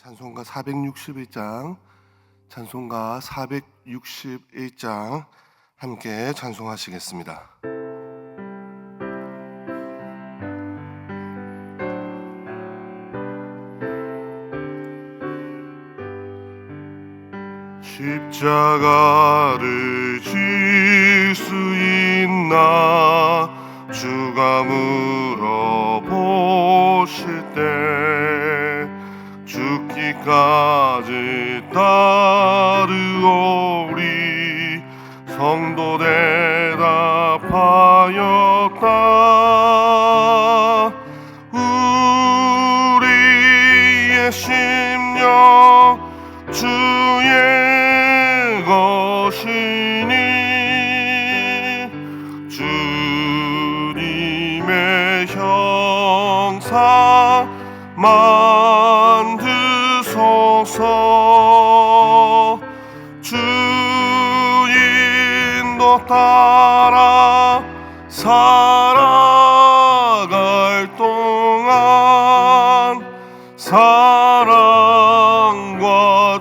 찬송가 461장, 찬송가 461장 함께 찬송하시겠습니다. 십자가를 질 수 있나 주가 물어보실 때 죽기까지 따르오리. 성도 대답하였다. 우리의 심령 주의 것이니 주님의 형상 만드소서. 주 인도 따라 살아갈 동안 사랑과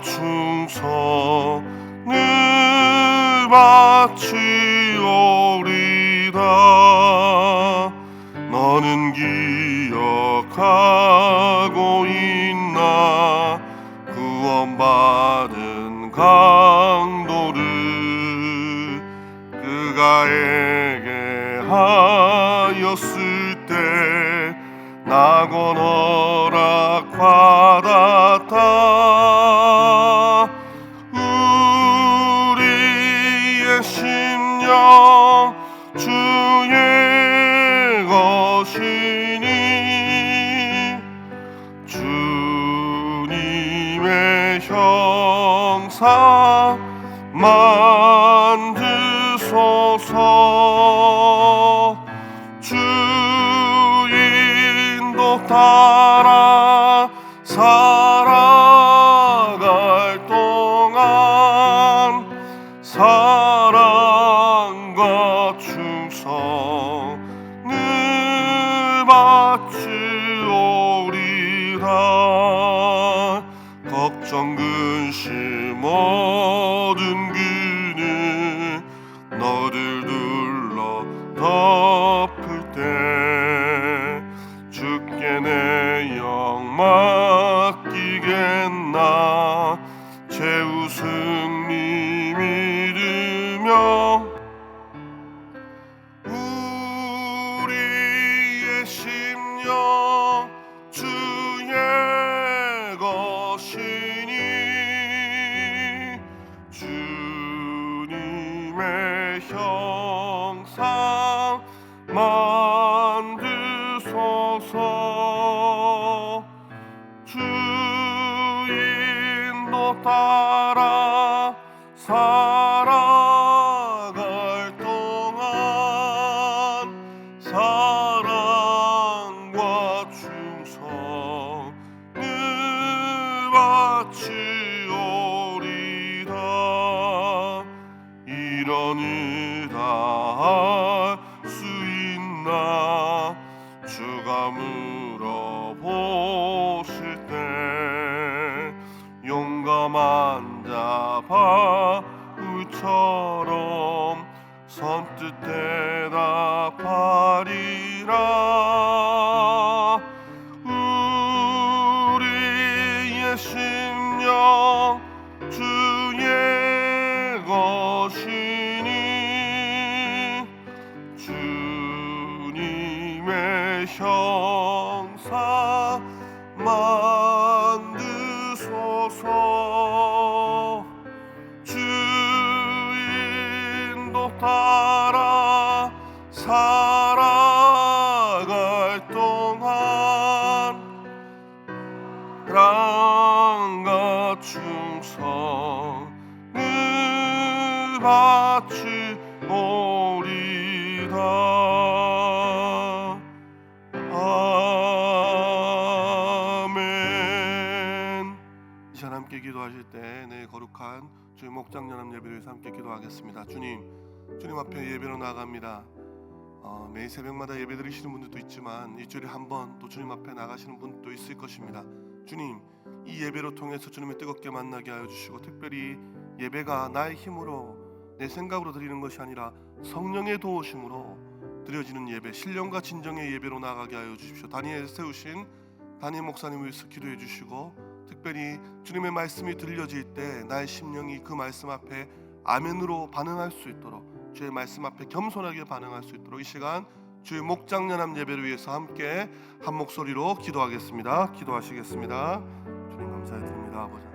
충성을 바치오리다. 너는 기억하고 있나 구원받은 강도를 그가 애게하였을 때 낙원 허락받았다. 우리의 심령 주의 것이니 주님의 형상 만드소서. 주 인도 따라 살아갈 동안 사랑과 충성을 바치오리라. 걱정 근심 모든 그는 너를 둘러 덮을 때 주께 내 영 맡기겠나. 최후 승리 믿으며 우리의 심령 주의 것이니 주님의 형상 만드소서. 주 인도 따라 살아갈 동안 사랑과 충성을 바치오리다. 이런 일 다 할 수 있나 주가 물어보실 때 용감한 자 바울처럼 선뜻 대답하리라. 우리의 심령 주의 것이니 주님의 형상 만드소서. 주 인도 따라 살아갈 동안 사랑과 충성을 바치오리다. 아멘. 이 시간 함께 기도하실 때 내 거룩한 주의 목장연합 예배를 위해서 함께 기도하겠습니다. 주님 앞에 예배로 나갑니다. 매일 새벽마다 예배 드리시는 분들도 있지만 일주일에 한 번 또 주님 앞에 나가시는 분도 있을 것입니다. 주님, 이 예배로 통해서 주님을 뜨겁게 만나게 하여 주시고, 특별히 예배가 나의 힘으로 내 생각으로 드리는 것이 아니라 성령의 도우심으로 드려지는 예배, 신령과 진정의 예배로 나아가게 하여 주십시오. 다니엘 세우신 담임 목사님을 위해서 기도해 주시고, 특별히 주님의 말씀이 들려질 때 나의 심령이 그 말씀 앞에 아멘으로 반응할 수 있도록, 주의 말씀 앞에 겸손하게 반응할 수 있도록 이 시간 주의 목장연합 예배를 위해서 함께 한 목소리로 기도하겠습니다. 기도하시겠습니다. 주님 감사드립니다. 아버지.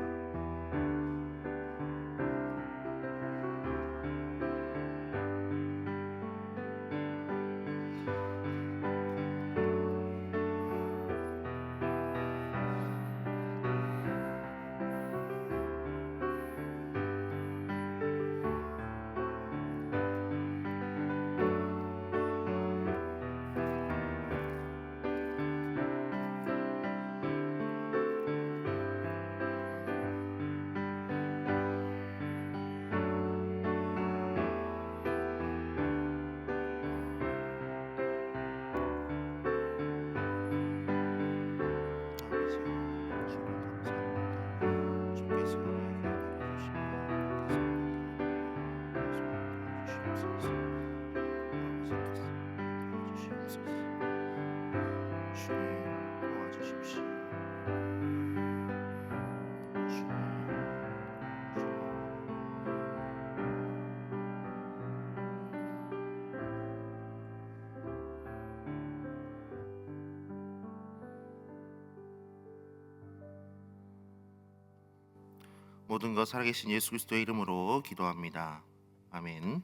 모든 것 살아계신 예수 그리스도의 이름으로 기도합니다. 아멘.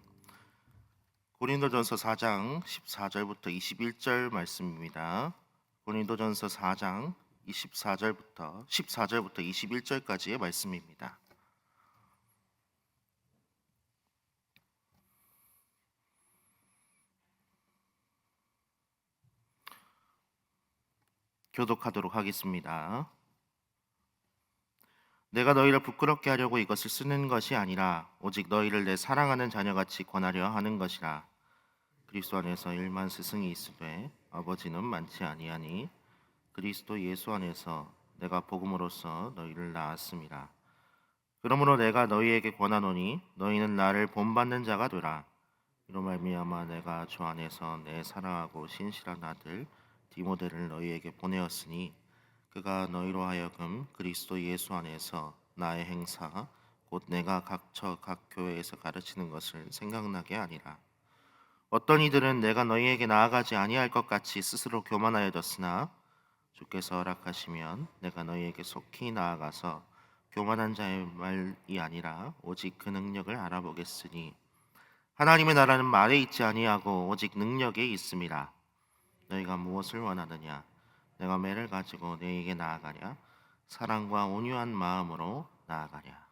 고린도전서 4장 14절부터 21절 말씀입니다. 고린도전서 4장 14절부터 21절까지의 말씀입니다. 교독하도록 하겠습니다. 내가 너희를 부끄럽게 하려고 이것을 쓰는 것이 아니라 오직 너희를 내 사랑하는 자녀같이 권하려 하는 것이라. 그리스도 안에서 일만 스승이 있으되 아버지는 많지 아니하니 그리스도 예수 안에서 내가 복음으로써 너희를 낳았음이라. 그러므로 내가 너희에게 권하노니 너희는 나를 본받는 자가 되라. 이로 말미암아 내가 주 안에서 내 사랑하고 신실한 아들 디모데를 너희에게 보내었으니 그가 너희로 하여금 그리스도 예수 안에서 나의 행사 곧 내가 각처 각 교회에서 가르치는 것을 생각나게 하니라. 어떤 이들은 내가 너희에게 나아가지 아니할 것 같이 스스로 교만하여졌으나 주께서 허락하시면 내가 너희에게 속히 나아가서 교만한 자의 말이 아니라 오직 그 능력을 알아보겠으니 하나님의 나라는 말에 있지 아니하고 오직 능력에 있음이라. 너희가 무엇을 원하느냐? 내가 매를 가지고 너희에게 나아가랴? 사랑과 온유한 마음으로 나아가랴?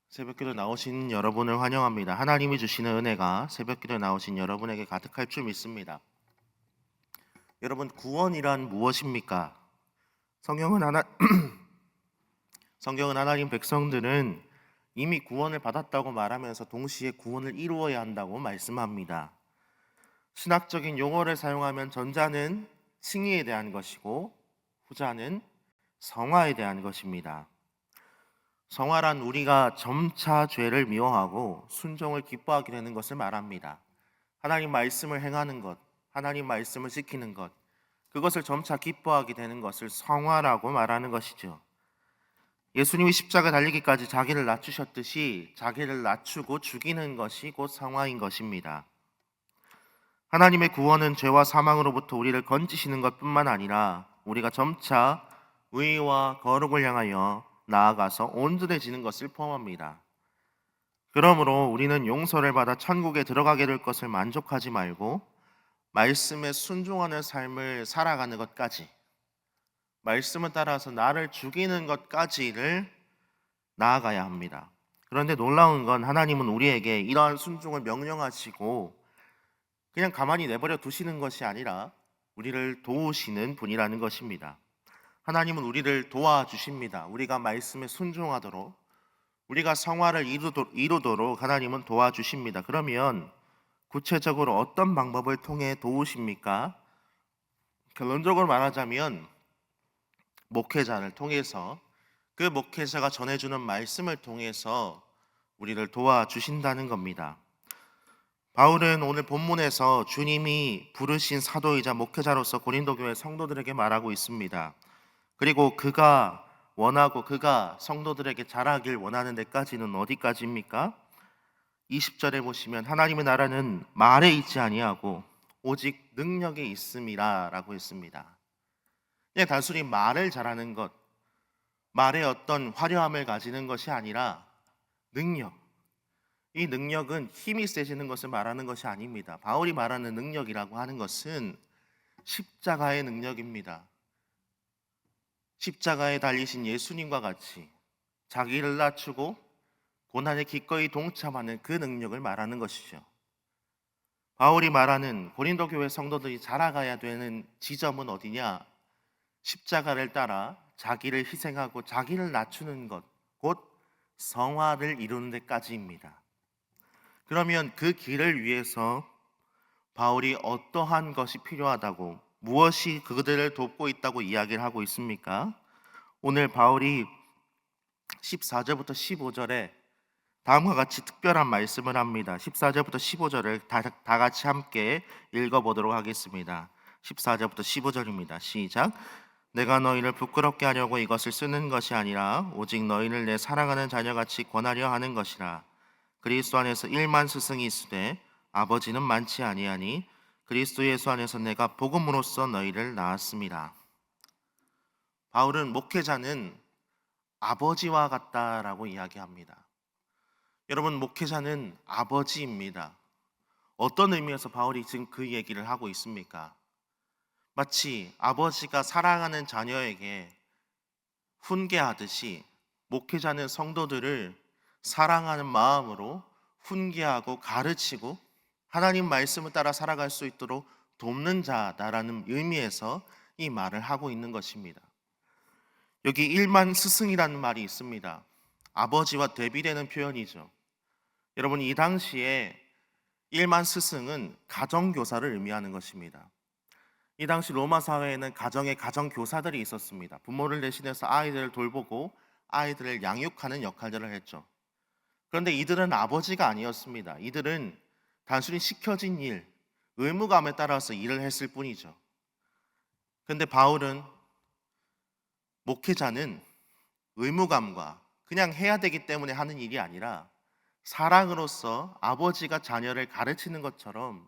새벽기도 나오신 여러분을 환영합니다. 하나님이 주시는 은혜가 새벽기도에 나오신 여러분에게 가득할 줄 믿습니다. 여러분, 구원이란 무엇입니까? 성경은 하나님 백성들은 이미 구원을 받았다고 말하면서 동시에 구원을 이루어야 한다고 말씀합니다. 신학적인 용어를 사용하면 전자는 칭의에 대한 것이고 후자는 성화에 대한 것입니다. 성화란 우리가 점차 죄를 미워하고 순종을 기뻐하게 되는 것을 말합니다. 하나님 말씀을 행하는 것, 하나님 말씀을 지키는 것, 그것을 점차 기뻐하게 되는 것을 성화라고 말하는 것이죠. 예수님이 십자가 달리기까지 자기를 낮추셨듯이 자기를 낮추고 죽이는 것이 곧 성화인 것입니다. 하나님의 구원은 죄와 사망으로부터 우리를 건지시는 것뿐만 아니라 우리가 점차 의와 거룩을 향하여 나아가서 온전해지는 것을 포함합니다. 그러므로 우리는 용서를 받아 천국에 들어가게 될 것을 만족하지 말고 말씀에 순종하는 삶을 살아가는 것까지, 말씀을 따라서 나를 죽이는 것까지를 나아가야 합니다. 그런데 놀라운 건 하나님은 우리에게 이러한 순종을 명령하시고 그냥 가만히 내버려 두시는 것이 아니라 우리를 도우시는 분이라는 것입니다. 하나님은 우리를 도와주십니다. 우리가 말씀에 순종하도록, 우리가 성화를 이루도록 하나님은 도와주십니다. 그러면 구체적으로 어떤 방법을 통해 도우십니까? 결론적으로 말하자면 목회자를 통해서 그 목회자가 전해주는 말씀을 통해서 우리를 도와주신다는 겁니다. 바울은 오늘 본문에서 주님이 부르신 사도이자 목회자로서 고린도 교회 성도들에게 말하고 있습니다. 그리고 그가 원하고 그가 성도들에게 잘하길 원하는 데까지는 어디까지입니까? 20절에 보시면 하나님의 나라는 말에 있지 아니하고 오직 능력에 있음이라 라고 했습니다. 그냥 단순히 말을 잘하는 것, 말에 어떤 화려함을 가지는 것이 아니라 능력, 이 능력은 힘이 세지는 것을 말하는 것이 아닙니다. 바울이 말하는 능력이라고 하는 것은 십자가의 능력입니다. 십자가에 달리신 예수님과 같이 자기를 낮추고 고난에 기꺼이 동참하는 그 능력을 말하는 것이죠. 바울이 말하는 고린도 교회 성도들이 자라가야 되는 지점은 어디냐? 십자가를 따라 자기를 희생하고 자기를 낮추는 것, 곧 성화를 이루는 데까지입니다. 그러면 그 길을 위해서 바울이 어떠한 것이 필요하다고, 무엇이 그들을 돕고 있다고 이야기를 하고 있습니까? 오늘 바울이 14절부터 15절에 다음과 같이 특별한 말씀을 합니다. 14절부터 15절을 다 같이 함께 읽어보도록 하겠습니다. 14절부터 15절입니다. 시작. 내가 너희를 부끄럽게 하려고 이것을 쓰는 것이 아니라 오직 너희를 내 사랑하는 자녀같이 권하려 하는 것이라. 그리스도 안에서 1만 스승이 있으되 아버지는 많지 아니하니 그리스도 예수 안에서 내가 복음으로써 너희를 낳았습니다. 바울은 목회자는 아버지와 같다라고 이야기합니다. 여러분, 목회자는 아버지입니다. 어떤 의미에서 바울이 지금 그 얘기를 하고 있습니까? 마치 아버지가 사랑하는 자녀에게 훈계하듯이 목회자는 성도들을 사랑하는 마음으로 훈계하고 가르치고 하나님 말씀을 따라 살아갈 수 있도록 돕는 자다라는 의미에서 이 말을 하고 있는 것입니다. 여기 일만 스승이라는 말이 있습니다. 아버지와 대비되는 표현이죠. 여러분, 이 당시에 일만 스승은 가정교사를 의미하는 것입니다. 이 당시 로마 사회에는 가정에 가정교사들이 있었습니다. 부모를 대신해서 아이들을 돌보고 아이들을 양육하는 역할들을 했죠. 그런데 이들은 아버지가 아니었습니다. 이들은 단순히 시켜진 일, 의무감에 따라서 일을 했을 뿐이죠. 그런데 바울은 목회자는 의무감과 그냥 해야 되기 때문에 하는 일이 아니라 사랑으로서 아버지가 자녀를 가르치는 것처럼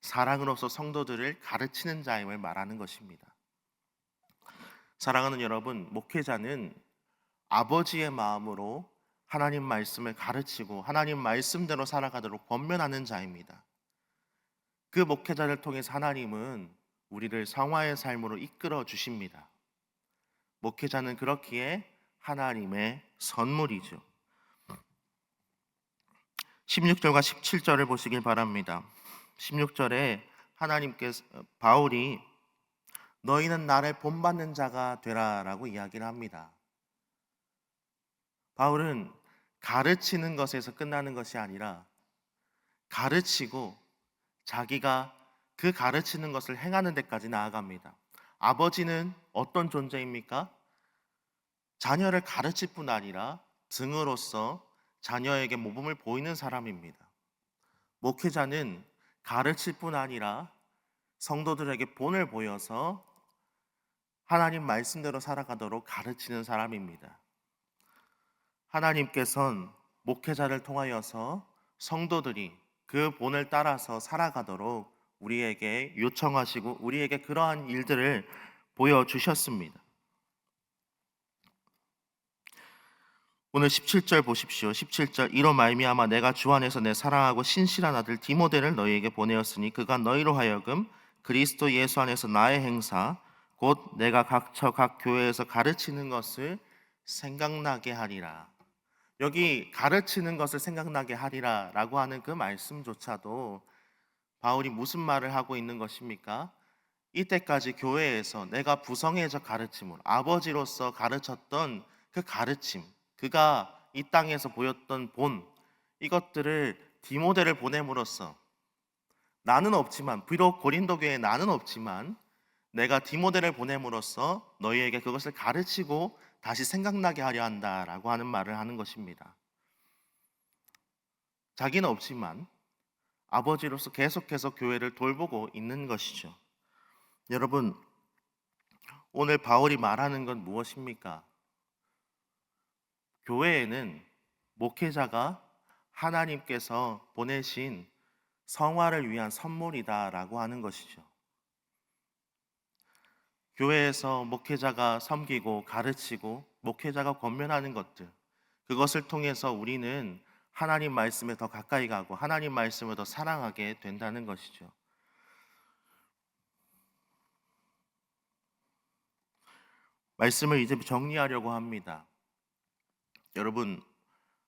사랑으로서 성도들을 가르치는 자임을 말하는 것입니다. 사랑하는 여러분, 목회자는 아버지의 마음으로 하나님 말씀을 가르치고 하나님 말씀대로 살아가도록 권면하는 자입니다. 그 목회자를 통해서 하나님은 우리를 성화의 삶으로 이끌어 주십니다. 목회자는 그렇기에 하나님의 선물이죠. 16절과 17절을 보시길 바랍니다. 16절에 바울이 너희는 나를 본받는 자가 되라라고 이야기를 합니다. 바울은 가르치는 것에서 끝나는 것이 아니라 가르치고 자기가 그 가르치는 것을 행하는 데까지 나아갑니다. 아버지는 어떤 존재입니까? 자녀를 가르칠 뿐 아니라 증으로서 자녀에게 모범을 보이는 사람입니다. 목회자는 가르칠 뿐 아니라 성도들에게 본을 보여서 하나님 말씀대로 살아가도록 가르치는 사람입니다. 하나님께서는 목회자를 통하여서 성도들이 그 본을 따라서 살아가도록 우리에게 요청하시고 우리에게 그러한 일들을 보여주셨습니다. 오늘 17절 보십시오. 17절 이로 말미암아 내가 주 안에서 내 사랑하고 신실한 아들 디모데를 너희에게 보내었으니 그가 너희로 하여금 그리스도 예수 안에서 나의 행사 곧 내가 각처 각 교회에서 가르치는 것을 생각나게 하리라. 여기 가르치는 것을 생각나게 하리라 라고 하는 그 말씀조차도 바울이 무슨 말을 하고 있는 것입니까? 이때까지 교회에서 내가 부성애적 가르침으로 아버지로서 가르쳤던 그 가르침, 그가 이 땅에서 보였던 본, 이것들을 디모데를 보냄으로써 나는 없지만, 비록 고린도 교회에 나는 없지만 내가 디모데를 보냄으로써 너희에게 그것을 가르치고 다시 생각나게 하려 한다라고 하는 말을 하는 것입니다. 자기는 없지만 아버지로서 계속해서 교회를 돌보고 있는 것이죠. 여러분, 오늘 바울이 말하는 건 무엇입니까? 교회에는 목회자가 하나님께서 보내신 성화를 위한 선물이다라고 하는 것이죠. 교회에서 목회자가 섬기고 가르치고 목회자가 권면하는 것들, 그것을 통해서 우리는 하나님 말씀에 더 가까이 가고 하나님 말씀을 더 사랑하게 된다는 것이죠. 말씀을 이제 정리하려고 합니다. 여러분,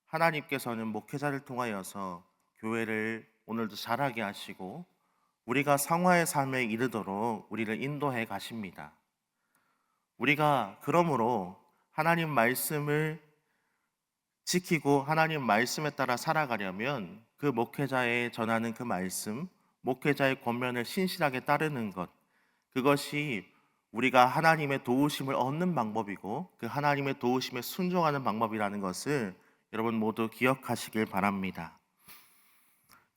하나님께서는 목회자를 통하여서 교회를 오늘도 자라게 하시고 우리가 성화의 삶에 이르도록 우리를 인도해 가십니다. 우리가 그러므로 하나님 말씀을 지키고 하나님 말씀에 따라 살아가려면 그 목회자의 전하는 그 말씀, 목회자의 권면을 신실하게 따르는 것, 그것이 우리가 하나님의 도우심을 얻는 방법이고 그 하나님의 도우심에 순종하는 방법이라는 것을 여러분 모두 기억하시길 바랍니다.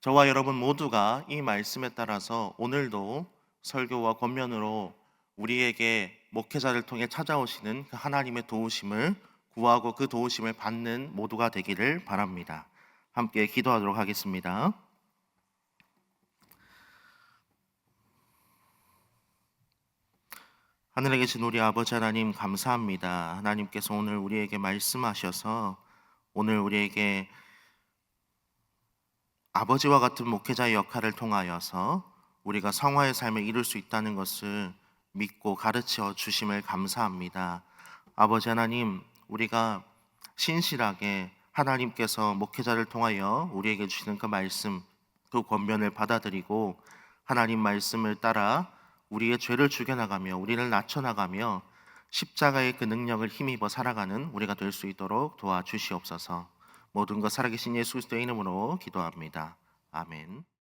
저와 여러분 모두가 이 말씀에 따라서 오늘도 설교와 권면으로 우리에게 목회자를 통해 찾아오시는 그 하나님의 도우심을 구하고 그 도우심을 받는 모두가 되기를 바랍니다. 함께 기도하도록 하겠습니다. 하늘에 계신 우리 아버지 하나님 감사합니다. 하나님께서 오늘 우리에게 말씀하셔서 오늘 우리에게 아버지와 같은 목회자의 역할을 통하여서 우리가 성화의 삶을 이룰 수 있다는 것을 믿고 가르쳐 주심을 감사합니다. 아버지 하나님, 우리가 신실하게 하나님께서 목회자를 통하여 우리에게 주시는 그 말씀, 그 권면을 받아들이고 하나님 말씀을 따라 우리의 죄를 죽여나가며 우리를 낮춰나가며 십자가의 그 능력을 힘입어 살아가는 우리가 될 수 있도록 도와주시옵소서. 모든 것 살아계신 예수 그리스도의 이름으로 기도합니다. 아멘.